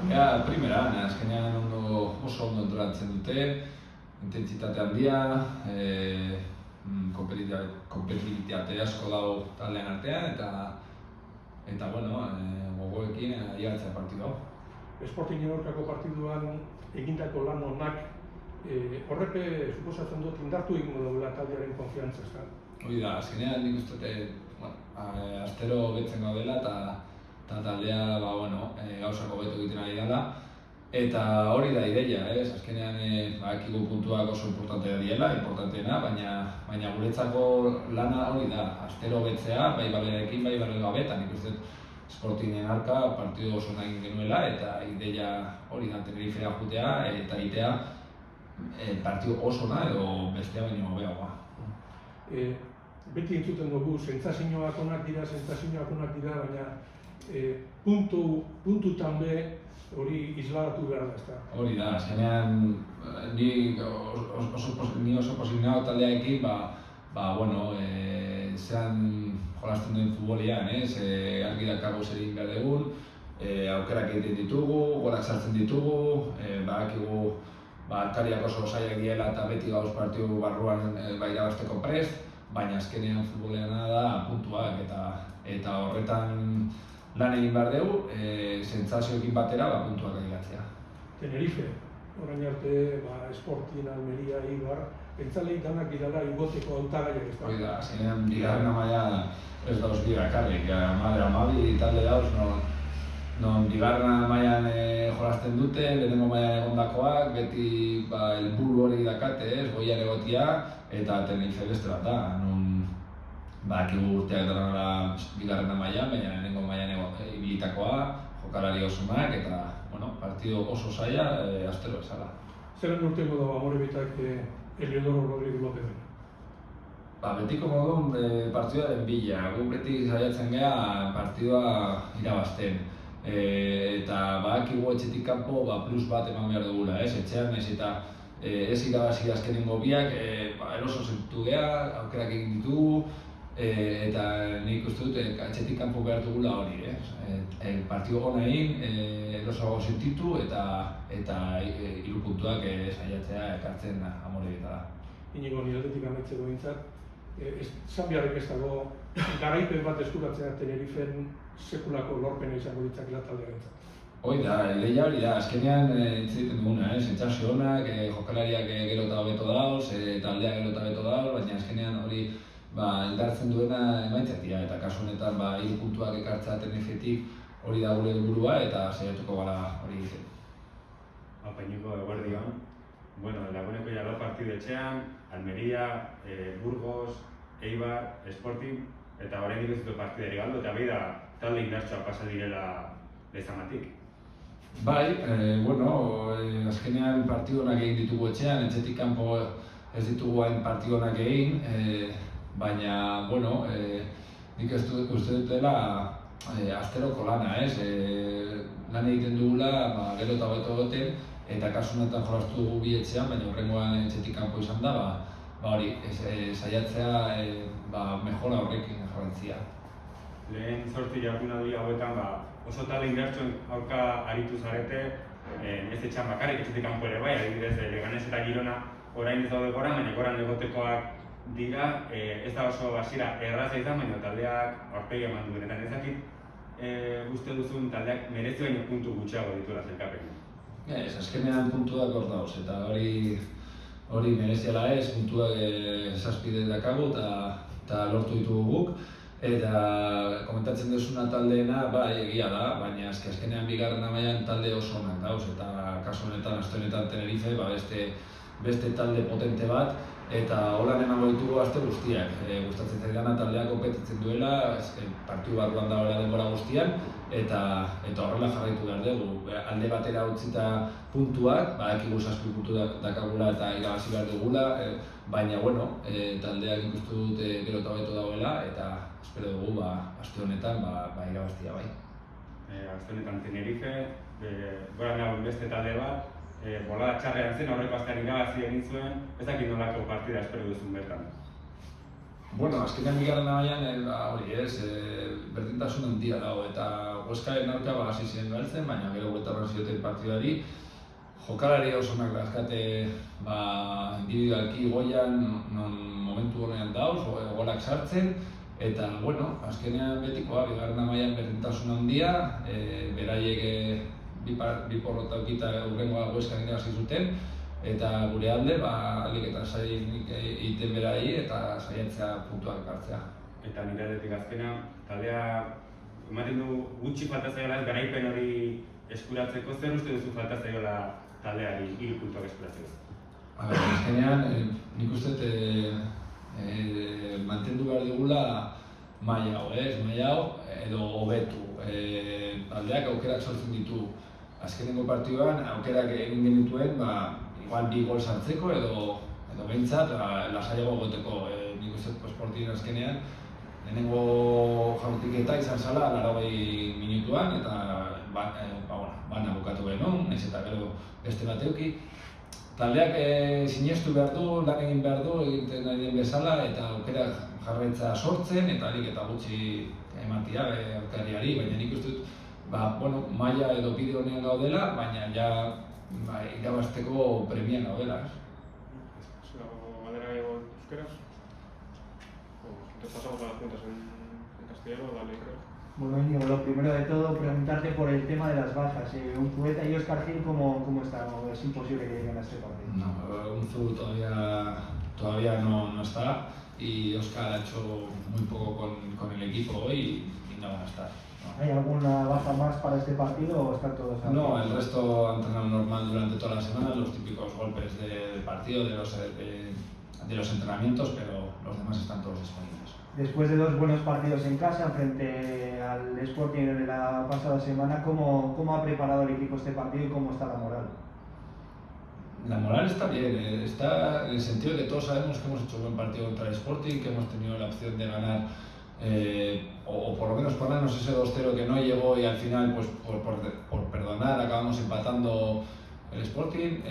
Ja, primeran, azkenean oso ondo entratzen dute, intentsitate handia, kompetitibitate asko dago taldean artean, eta bueno, gogoekin ailegatzea partidu hau. Sportingen aurkako partiduan egindako lan onak, horrepe suposatzen dut indartu egingo duela taldearen konfiantza, ezta? Hori da, azkenean nik uste dut, astero betzen gaudela eta taldea gauzak hobeto egiten ari dela. Eta hori da ideia, azkenean badakigu puntuak oso importanteena, baina guretzako lana hori da, astero betzea, bai balerekin, bai barrel gabe, eta nik uste Sportingen arka partidu oso egin genuela, eta ideia hori da Tenerifera jutea eta egitea partidu osona edo bestea baino hobeagoa. Beti entzuten dugu, sentsazioak onak dira, baina puntutan be hori isladatu behar da, ezta? Hori da, azkenean ni oso posible nago taldearekin, zean jolasten duen futbolian, argi dakago zer egin behar dugun, aukerak egiten ditugu, golak sartzen ditugu, badakigu alkariak oso zailak diela eta beti gauz partidu barruan irabazteko prest, baina azkenean futboleana da puntuak eta horretan lan egin behar dugu, sentsazioekin batera puntuak ailegatzea. Tenerife, orain arte Sporting, Almeria, Eibar, pentsaleik danak dirala igoteko hautagaiak, ezta? Hori da, azkenean bigarren maila ez dauz bi bakarrik, hamabi talde dauz non bigarren mailan jolasten dute, lehenengo mailan egondakoak, beti helburu hori dakate, goian egotia, eta Tenerife beste bat da, non badakigu urteak daramala bigarren mailan, baina lehenengo mailan ibilitakoa, jokalari osonak, eta partidu oso zaila, astero bezala. Zeren urtengo dago Amorebitak Eliodoro Rodrigo Lopezen? Betiko modun partidaren bila, gu beti saiatzen gara partidua irabazten. Eta badakigu etxetik kanpo plus bat eman behar dugula, etxean eta ez irabazi azkenengo biak, eroso sentitu geha, aukerak egin ditugu, eta nik uste dut etxetik kanpo behar dugula hori, partidu hona egin, erosoago sentitu eta 3 puntuak saiatzea ekartzen Amorebietara. Inigo, niretetik amaitzeko behintzat, Zambiarrek ez dago garaipen bat eskuratzea Tenerifen sekulako lorpena izango ditzakela taldearentzat. Hoi da, ideia hori da, azkenean egiten duguna, sentsazio onak, jokalariak gero eta hobeto dauz, taldeak gero eta hobeto dauz, baina azkenean hori indartzen duena emaitzak dira, eta kasu honetan 3 puntuak ekartzea Tenerifetik hori da gure helburua eta saiatuko gara hori egiten. Iñigo, eguerdion. Laguneko jalo partidu etxean, Almeria, Burgos, Eibar, Sporting, eta oraindik ez dut partidari galdu, eta da talde indartsuak pasa direla lezamatik. Bai, azkenean partidu onak egin ditugu etxean, etxetik kanpo ez ditugu hain partidu onak egin, baina, nik ez dut uste dutela asteroko lana, lan egiten dugula gero eta hobeto egoten, eta kasu honetan jolastu dugu bi etxean, baina horrengoan etxetik kanpo izan da, saiatzea mejora horrekin jarraitzea. Lehen 8 jardunaldi hauetan oso talde indartsuen aurka aritu zarete, ez etxean bakarrik, etxetik kanpo ere bai, adibidez Leganés eta Girona orain ez daude goran, baina goran egotekoak dira, ez da oso hasiera erraza izan, baina taldeak aurpegi eman duenetan. Ez dakit uste duzun taldeak merezi baino puntu gutxiago dituela sailkapenean. Ez, azkenean puntuak hor dauz, eta hori mereziala ez, puntuak 7 dakagu eta lortu ditugu guk. Eta komentatzen duzuna taldeena, egia da, baina azkenean bigarren mailan talde oso onak dauz, eta kasu honetan, aste honetan Tenerife, beste talde potente bat, eta holan emango ditugu aste guztiak. Gustatzen zaidana taldeak konpetitzen duela, partidu barruan dagoela denbora guztian, eta horrela jarraitu behar dugu. Alde batera utzita puntuak, badakigu 7 puntu dakagula eta irabazi behar dugula, baina taldeak ikustu dut gero eta hobeto dagoela, eta espero dugu aste honetan irabaztia bai. Aste honetan Tenerife, goran nagoen beste talde bat, bolada txarrean zen, aurreko astean irabazi egin zuen, ez dakit nolako partida espero duzun bertan. Bueno, azkenean bigarren mailan hori ez, berdintasun handia dago eta Hueskaren aurka hasi ziren galtzen, baina gero buelta zioten partidari. Jokalari oso onak dazkate individualki goian non momentu honean dauz, golak sartzen, eta bueno, azkenean betikoa, bigarren mailan berdintasun handia, beraiek bi porrota aukita hurrengoa Hueskan irabazi zuten, eta gure alde, alik eta sainik egiten berai eta saiatzea puntuak hartzea. Eta nire aldetik azkena, taldea ematen du gutxi falta zaiola garaipen hori eskuratzeko, zer uste duzu falta zaiola taldeari 3 puntuak eskuratzeko? Azkenean, nik uste mantendu behar digula maila hau, edo hobetu. Taldeak aukerak sortzen ditu. Azkenengo partioan aukerak egin genituen, igual 2 gol sartzeko edo behintzat lasaiago egoteko. Nik uste Sporting azkenean lehenengo jaurtiketa izan zela 80 minutuan eta bana bukatu genuen, nahiz eta gero beste bat eduki. Taldeak sinestu behar du, lan egin behar du, egiten nahi den bezala eta aukerak jarraitza sortzen eta alik eta gutxi ematia aurkariari, baina nik uste dut maila edo bide honean gaudela, baina ja irabazteko premian gaudela. ¿Galdera gehiago euskeraz? Entonces pasamos a las preguntas en castellano, dale, creo. Bueno, Íñigo, lo primero de todo, preguntarte por el tema de las bajas. Unzueta y Óscar Gil, ¿cómo están? ¿Es imposible que lleguen a este partido? No, Unzu todavía no está y Óscar ha hecho muy poco con el equipo hoy y no van a estar. No. ¿Hay alguna baja más para este partido o están todos aquí? No, el resto han entrenado normal durante toda la semana, los típicos golpes del partido, de los entrenamientos, pero los demás están todos disponibles. Después de 2 buenos partidos en casa frente al Sporting de la pasada semana, ¿cómo ha preparado el equipo este partido y cómo está la moral? La moral está bien, está en el sentido de que todos sabemos que hemos hecho un buen partido contra el Sporting, que hemos tenido la opción de ganar o por lo menos ponernos ese 2-0 que no llegó y al final pues por perdonar acabamos empatando el Sporting.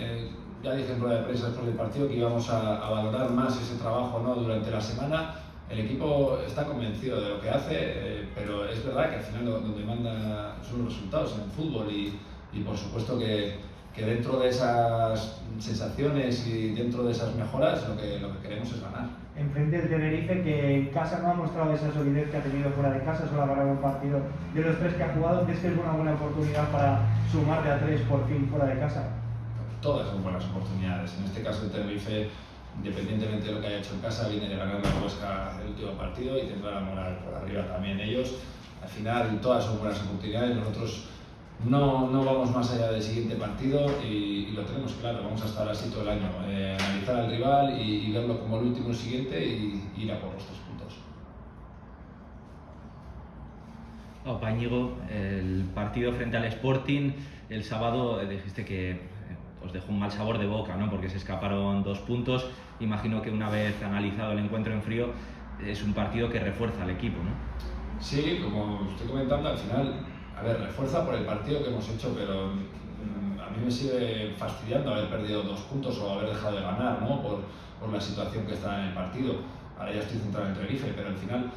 Ya dije en rueda de prensa después del partido que íbamos a valorar más ese trabajo, ¿no?, durante la semana. El equipo está convencido de lo que hace, pero es verdad que al final donde manda son los resultados en el fútbol y por supuesto que dentro de esas sensaciones y dentro de esas mejoras lo que queremos es ganar. Enfrente del Tenerife, que en casa no ha mostrado esa solidez que ha tenido fuera de casa, solo ha ganado un partido de los 3 que ha jugado. ¿Crees que es una buena oportunidad para sumarte a 3 por fin fuera de casa? Todas son buenas oportunidades. En este caso el Tenerife, independientemente de lo que haya hecho en casa, viene de ganar la Huesca el último partido y tendrá la moral por arriba también ellos. Al final todas son buenas oportunidades. Nosotros no vamos más allá del siguiente partido y lo tenemos claro, vamos a estar así todo el año, analizar al rival y verlo como el último siguiente y ir a por los 3 puntos. Opa, Íñigo, el partido frente al Sporting el sábado dijiste que os dejó un mal sabor de boca, ¿no?, porque se escaparon 2 puntos. Imagino que una vez analizado el encuentro en frío es un partido que refuerza al equipo, ¿no? Sí, como estoy comentando, al final, refuerza por el partido que hemos hecho, pero a mí me sigue fastidiando haber perdido 2 puntos o haber dejado de ganar, ¿no?, por la situación que está en el partido. Ahora ya estoy centrado en Tenerife, pero al final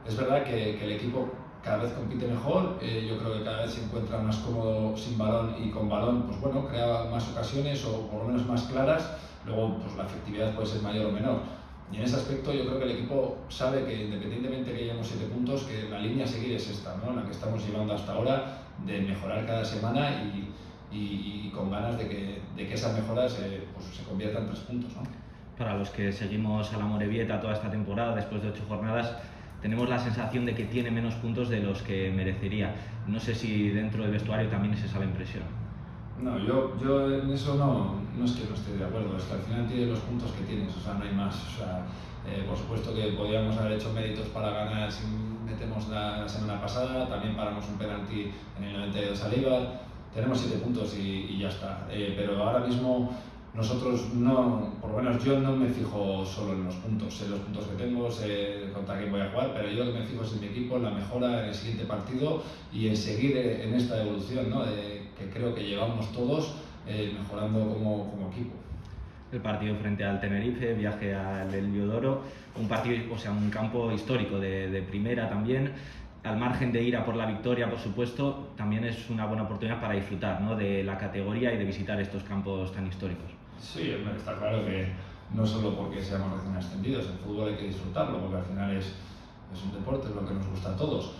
es verdad que el equipo cada vez compite mejor. Yo creo que cada vez se encuentra más cómodo sin balón y con balón, pues bueno, crea más ocasiones o por lo menos más claras. Luego pues la efectividad puede ser mayor o menor. Y en ese aspecto yo creo que el equipo sabe que independientemente que llevemos 7 puntos, que la línea a seguir es esta, ¿no?, la que estamos llevando hasta ahora, de mejorar cada semana y con ganas de que esas mejoras se conviertan en 3 puntos, ¿no? Para los que seguimos a la Amorebieta toda esta temporada, después de 8 jornadas, tenemos la sensación de que tiene menos puntos de los que merecería. No sé si dentro del vestuario también es esa la impresión. No, yo en eso no es que no esté de acuerdo, es que al final tienes los puntos que tienes, o sea, no hay más. O sea, por supuesto que podíamos haber hecho méritos para ganar si metemos la semana pasada, también paramos un penalti en el 92 a Eibar, tenemos 7 puntos y ya está. Pero ahora mismo nosotros por lo menos yo no me fijo solo en los puntos, sé los puntos que tengo, sé contra quién voy a jugar, pero yo lo que me fijo es en mi equipo, en la mejora en el siguiente partido y en seguir en esta evolución, ¿no?, que creo que llevamos todos mejorando como equipo. el partido frente al Tenerife, viaje al Heliodoro, un partido, o sea, un campo histórico de primera también. Al margen de ir a por la victoria, por supuesto, también es una buena oportunidad para disfrutar, ¿no?, de la categoría y de visitar estos campos tan históricos. Sí, está claro que no solo porque seamos recién ascendidos, el fútbol hay que disfrutarlo, porque al final es un deporte, es lo que nos gusta a todos.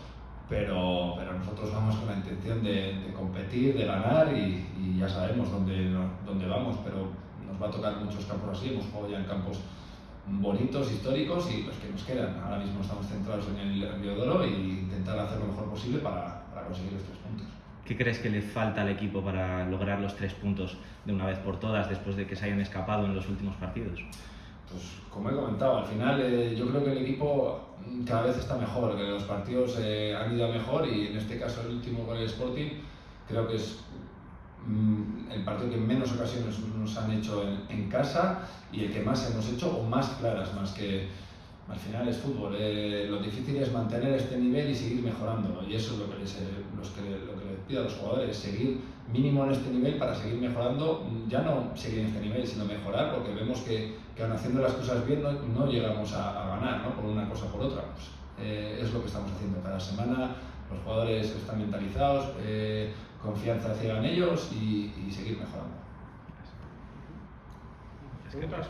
Pero nosotros vamos con la intención de competir, de ganar y ya sabemos dónde vamos, pero nos va a tocar muchos campos así. Hemos jugado ya en campos bonitos, históricos y los que nos quedan. Ahora mismo estamos centrados en el Heliodoro e intentar hacer lo mejor posible para conseguir los 3 puntos. ¿Qué crees que le falta al equipo para lograr los 3 puntos de una vez por todas después de que se hayan escapado en los últimos partidos? Pues como he comentado, al final yo creo que el equipo cada vez está mejor, que los partidos han ido mejor y en este caso el último con el Sporting creo que es el partido que menos ocasiones nos han hecho en casa y el que más hemos hecho o más claras, más que al final es fútbol. Lo difícil es mantener este nivel y seguir mejorando, y eso es lo que les pido a los jugadores, seguir mínimo en este nivel para seguir mejorando, ya no seguir en este nivel sino mejorar, porque vemos que aun haciendo las cosas bien no llegamos a ganar, ¿no?, por una cosa o por otra. Pues, es lo que estamos haciendo cada semana, los jugadores están mentalizados, confianza ciega en ellos y seguir mejorando. ¿Preguntas?